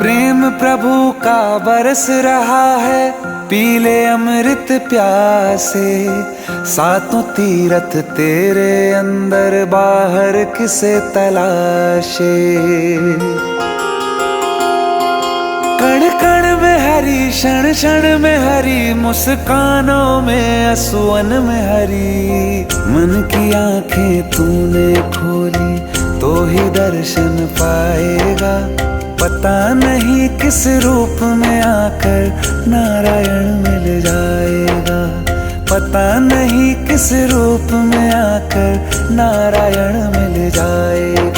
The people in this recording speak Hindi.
प्रेम प्रभु का बरस रहा है, पीले अमृत प्यासे। सातों तीरथ तेरे अंदर बाहर किसे तलाशे। कण कण में हरी, क्षण क्षण में हरी, मुस्कानों में असुवन में हरी। मन की आंखें तूने खोली तो ही दर्शन पाएगा। पता नहीं किस रूप में आकर नारायण मिल जाएगा। पता नहीं किस रूप में आकर नारायण मिल जाएगा।